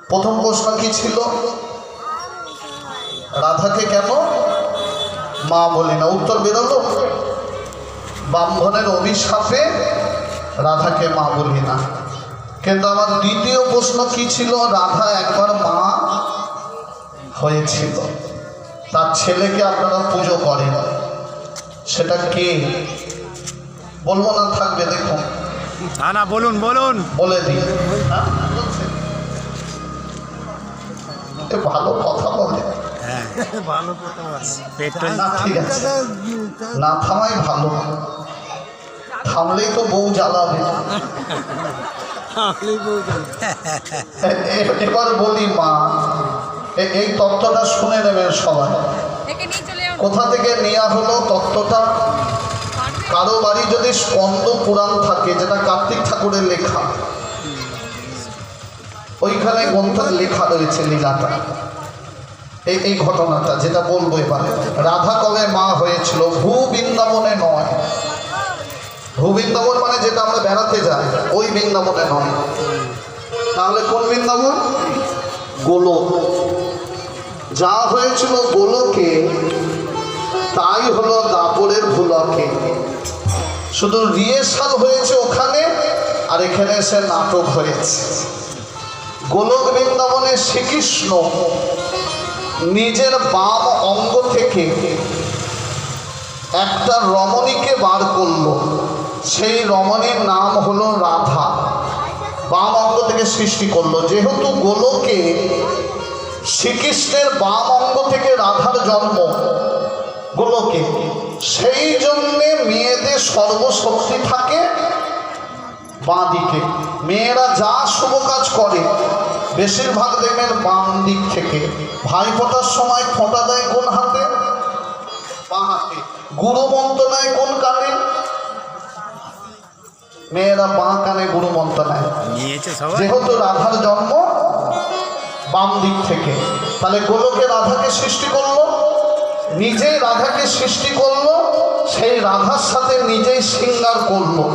প্রথম প্রশ্ন কি ছিল? রাধাকে কেন মা বলি না? উত্তর বেরোলো, ব্রাহ্মণের অভিশাপে রাধাকে মা বলি না। কিন্তু আমার দ্বিতীয় প্রশ্ন কি ছিল? রাধা একবার মা হয়েছিল, তার ছেলেকে আপনারা পুজো করেন, সেটা কে? বলবো না, থাকবে দেখুন। না না, বলুন বলুন, বলে দিই। ভালো কথা বলে, না ঠিক আছে, না থামাই ভালো, থামলেই তো বউ জ্বালাবে। এবার বলি মা, এই তত্ত্বটা শুনে নেবেন সবাই। কোথা থেকে নেওয়া হলো তত্ত্বটা? কারো বাড়ি যদি স্কন্দ পুরাণ থাকে, যেটা কার্তিক ঠাকুরের লেখা, ওইখানে গ্রন্থে লেখা রয়েছে লীলাটা, এই ঘটনাটা যেটা বলবো এবার। রাধা কবে মা হয়েছিল? ভূ বৃন্দাবনে নয়। ভূ বৃন্দাবন মানে যেটা আমরা বেড়াতে যাই, ওই বৃন্দাবনে নয়। তাহলে কোন বৃন্দাবন? গোলক। যা হয়েছিল গোলকে তাই হলো দাপরের ভুলকে। শুধু রিহার্সাল হয়েছে ওখানে, আর এখানে এসে নাটক হয়েছে। গোলক বৃন্দাবনে শ্রীকৃষ্ণ নিজের বাম অঙ্গ থেকে একটা রমণীকে বার করল, সেই রমণীর নাম হলো রাধা। বাম অঙ্গ থেকে সৃষ্টি করলো। যেহেতু গোলকে শ্রীকৃষ্ণের বাম অঙ্গ থেকে রাধার জন্ম গোলকে, সেই জন্যে মেয়েদের সর্বশক্তি থাকে বাঁ দিকে। মেয়েরা যা শুভ কাজ করে বেশিরভাগ দেখবেন বাম দিক থেকে। ভাই ফোঁটার সময় ফোঁটা দেয় কোন হাতে? বাঁ হাতে। গুরু মন্ত্র নেয় কোন কানে? মেয়েরা বাঁ কানে গুরু মন্ত্র নেয়। যেহেতু রাধার জন্ম বাম দিক থেকে, তাহলে গোলকে রাধাকে সৃষ্টি করলো, নিজেই রাধাকে সৃষ্টি করলো, সেই রাধার সাথে নিজেই শৃঙ্গার করলো।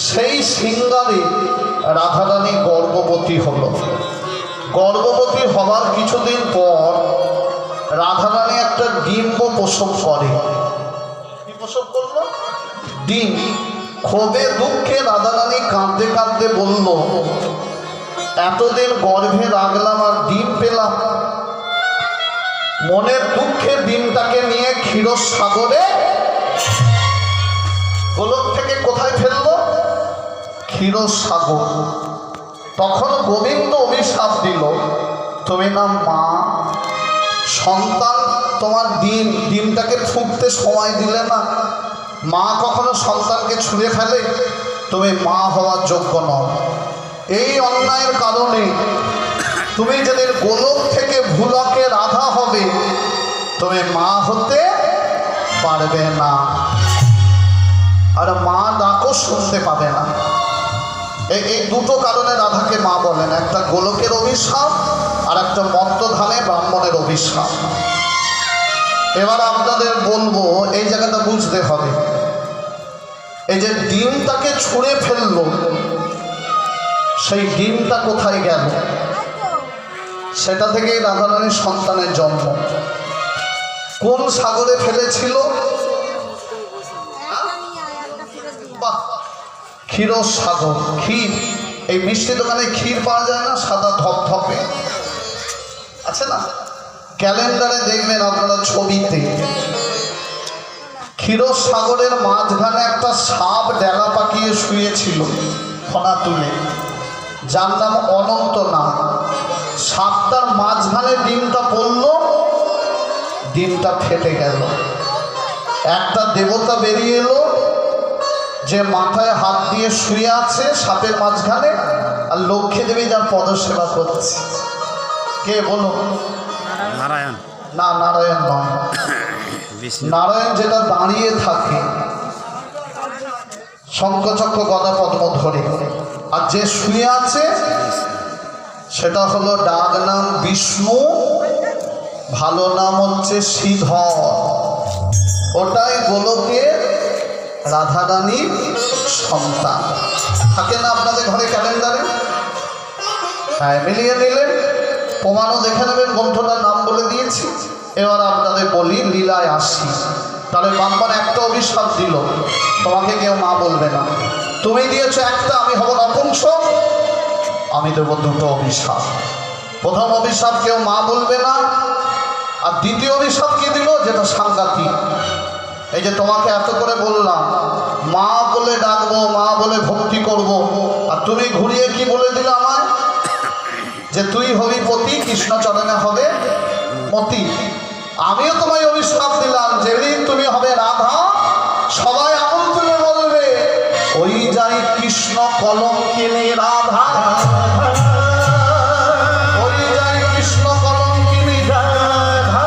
সেই শৃঙ্গারে রাধারানী গর্ভবতী হলো। গর্ভবতী হওয়ার কিছুদিন পর রাধারানী একটা ডিম্ব প্রসব করে। কি প্রসব করলো? ডিম। ক্ষোভে দুঃখে রাধারানী কাঁদতে কাঁদতে বলল, এতদিন গর্ভে রাখলাম আর ডিম পেলাম। মনের দুঃখে ডিমটাকে নিয়ে ক্ষীরসাগরে, গোলক থেকে কোথায় ফেললো? ক্ষীরসাগর। তখন গোবিন্দ অভিশাপ দিল, তুমি না মা, সন্তান তোমার ডিমটাকে ফুটতে সময় দিলে না। মা কখনো সন্তানকে ছুঁড়ে ফেলে? তুমি মা হওয়ার যোগ্য নও। এই অন্যায়ের কারণে তুমি যেদিন গোলক থেকে ভুলকে রাধা হবে, তুমি মা হতে পারবে না, আর মা ডাকও শুনতে পাবে না। এই দুটো কারণে রাধাকে মা বলেন, একটা গোলকের অভিশাপ আর একটা মর্তধানে ব্রাহ্মণের অভিশাপ। এবার আপনাদের বলবো, এই জায়গাটা বুঝতে হবে। এই যে ডিমটাকে ছুঁড়ে ফেললো, সেই ডিমটা কোথায় গেল? সেটা থেকেই রাধারানীর সন্তানের জন্ম। কোন সাগরে ফেলেছিল? ক্ষীরসাগর। ক্ষীর, এই মিষ্টি দোকানে ক্ষীর পাওয়া যায় না, সাদা ধপধপে আছে না? ক্যালেন্ডারে দেখবেন আপনারা ছবিতে, ক্ষীরসাগরের মাঝখানে একটা সাপ ডেলা পাকিয়ে শুয়েছিল ফনা তুলে, যার নাম অনন্ত নাম। সাপটার মাঝখানে ডিমটা পড়ল, ডিমটা ফেটে গেল। একটা দেবতা বেরিয়ে এলো, যে মাথায় হাত দিয়ে শুয়ে আছে সাপের মাঝখানে, আর লক্ষ্মী দেবী যার পদসেবা করছে। কে বলো? নারায়ণ। না, নারায়ণ নয়। নারায়ণ যেটা দাঁড়িয়ে থাকে শঙ্খচক্র গদা পদ্ম ধরে, আর যে শুয়ে আছে সেটা হলো ডাক নাম বিষ্ণু, ভালো নাম হচ্ছে শ্রীধর। ওটাই গোলকে রাধারানীর সন্তান। থাকে না আপনাদের ঘরে ক্যালেন্ডারে? হ্যাঁ, মিলিয়ে নিলেন, প্রমাণও দেখে নেবেন, গ্রন্থটার নাম বলে দিয়েছি। এবার আপনাদের বলি, লীলায় আসি। তাহলে বাম্বার একটা অভিশাপ দিল, তোমাকে কেউ মা বলবে না। তুমি দিয়েছো একটা, আমি হব নপুংসক, আমি দেবো দুটো অভিশাপ। প্রথম অভিশাপ কেউ মা বলবে না, আর দ্বিতীয় অভিশাপ কি দিল, যেটা সাংঘাতিক। এই যে তোমাকে এত করে বললাম মা বলে ডাকবো, মা বলে ভক্তি করব, আর তুমি ঘুরিয়ে কি বলে দিলে আমায়, যে তুই হবি পতি, কৃষ্ণচরণে হবে মতি। আমিও তোমায় অভিশাপ দিলাম, যেদিন তুমি হবে রাধা, সবাই আঙুল তুলে বলবে ওই যাই কৃষ্ণ কলঙ্কিনী রাধা, ওই যাই কৃষ্ণ কলঙ্কিনী রাধা,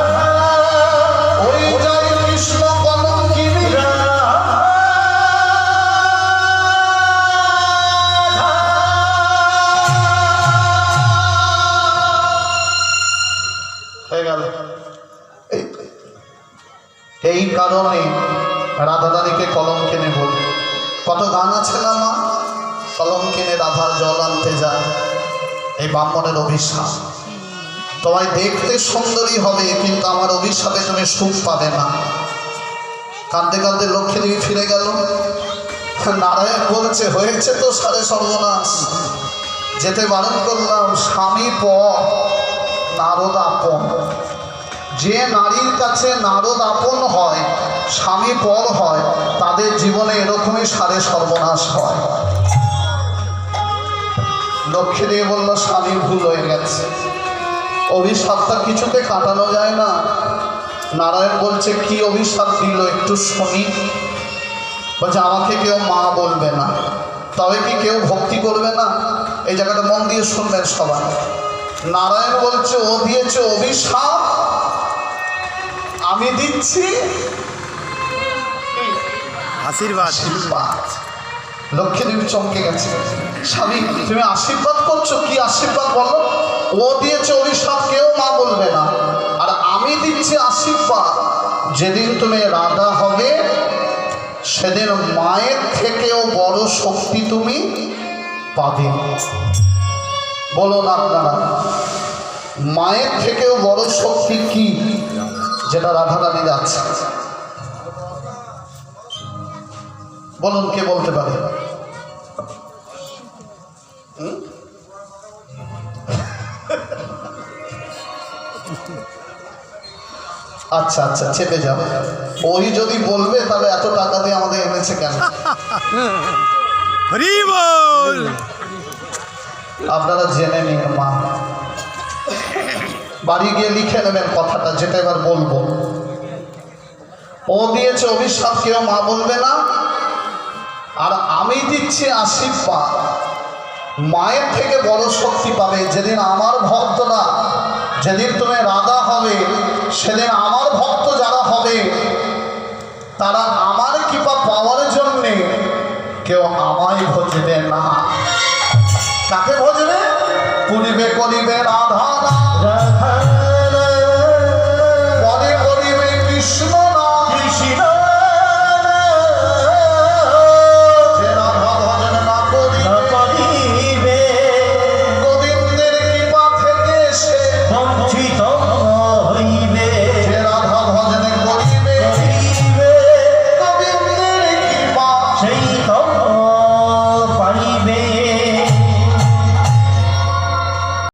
ওই যাই কৃষ্ণ কলঙ্কিনী রাধা। হয়ে গেল। এই কারণে রাধারানীকে কলঙ্কিনী বলি। কত গান আছে না মা, কলঙ্কিনী রাধার জল আনতে যায়। এই ব্রাহ্মণের অভিশাপ, তোমায় দেখতে সুন্দরী হবে, কিন্তু আমার অভিশাপে তুমি সুখ পাবে না। কাঁদতে কাঁদতে লক্ষ্মী দেবী ফিরে গেল। নারায়ণ বলছে হয়েছে তো সারে সর্বনাশ, যেতে বারণ করলাম, স্বামী পর নারদ আপন। যে নারীর কাছে নারদ আপন হয়, স্বামী পর হয়, তাদের জীবনে এরকমই সারে সর্বনাশ হয়। লক্ষ্মী দিয়ে বলল স্বামী ভুল হয়ে গেছে, অভিশাপটা কিছুতে কাটানো যায় না। নারায়ণ বলছে কি অভিশাপ দিল একটু শুনি। বলছে আমাকে কেউ মা বলবে না, তবে কি কেউ ভক্তি করবে না? এই জায়গাটা মন দিয়ে শুনবেন সবাই। নারায়ণ বলছে ও দিয়েছে অভিশাপ, আমি দিচ্ছি আশীর্বাদ। আশীর্বাদ। লক্ষ্মী দেবী চমকে গেছে, স্বামী তুমি আশীর্বাদ করছো, কি আশীর্বাদ বলো? ও দিয়েছে অভিশাপ, কেউ মা বলবে না, আর আমি দিচ্ছি আশীর্বাদ, যেদিন তুমি রাধা হবে সেদিন মায়ের থেকেও বড় শক্তি তুমি পাবে। বলুন আপনারা, মায়ের থেকেও বড় শক্তি কি, যেটা রাধারানীর আছে? বলুন, কে বলতে পারে? আচ্ছা আচ্ছা, চেপে যাও। ওই যদি বলবে তাহলে এত টাকা দিয়ে আমাদের এনেছে কেন? হরি বল। আপনারা জেনে নিন মা, বাড়ি গিয়ে লিখে নেবেন কথাটা, যেটা এবার বলবো। ও দিয়েছে অভিশাপ, কেউ মা বলবে না, আর আমি দিচ্ছি আশীর্বাদ, মায়ের থেকে বড় শক্তি পাবে। যেদিন আমার ভক্তরা, যেদিন তুমি রাধা হবে, সেদিন আমার ভক্ত যারা হবে, তারা আমার কৃপা পাওয়ার জন্যে কেউ আমায় ভজবে না। কাকে ভজবে? করিবে করিবে রাধা।